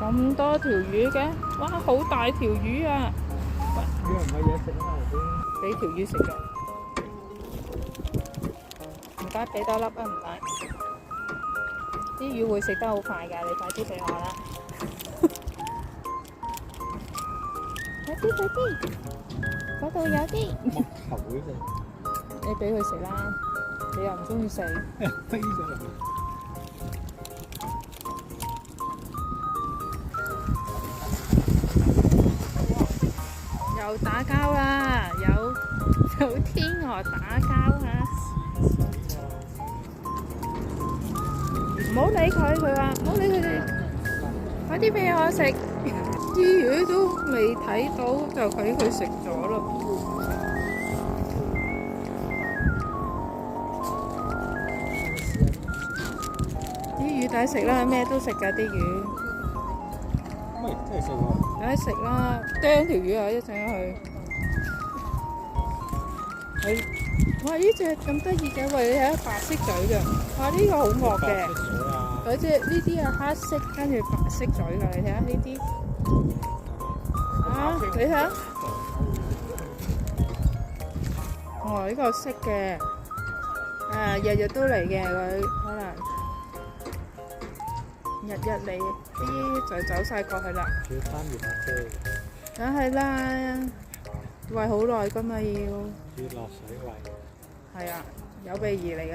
咁多條魚嘅，哇，好大條魚啊！呢個唔係嘢食啊嘛，頭俾條魚食咗，唔該，俾多粒啊，唔該。啲魚會食得好快㗎，你快啲俾我啦！快啲快啲，嗰度有啲。先。頭嗰隻你俾佢食啦，你又唔中意食。飛上嚟。又打交啦，有天鵝打交啊！唔好理佢，佢話唔好理佢哋，快啲俾我食。啲魚都未睇到，就俾佢食咗咯。啲魚抵食啦，咩都食㗎啲魚。喂，真係食喎！梗係食啦，啄條魚啊，一陣去。哇！呢隻咁得意嘅，喂，你睇下白色嘴嘅，哇！呢個好惡嘅。嗰隻呢啲係黑色跟住白色嘴㗎，你睇下呢啲。啊！你睇下。哦，呢個色嘅，日日都嚟嘅佢，可能日日嚟，啲就走晒過去啦。要3月啫，梗係啦，餵好耐㗎嘛要。要落水餵。係啊，有備而嚟嘅，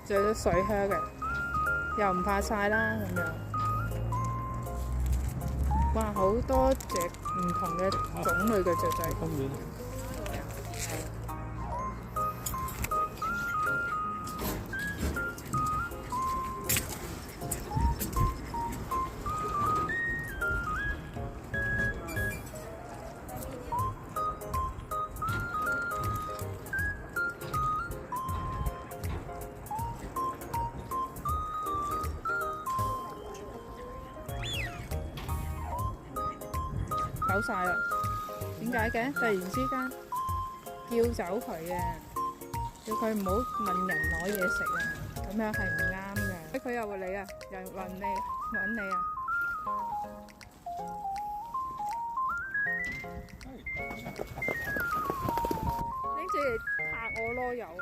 着咗水靴嘅，又唔怕曬啦咁樣。哇，好多隻唔同嘅種類嘅雀仔。公園。走晒啦，點解嘅？突然之間叫走佢啊，叫佢唔好問人攞嘢食啊，咁樣係唔啱嘅。佢又會嚟啊，又揾你啊！拎住嚟嚇我囉又〜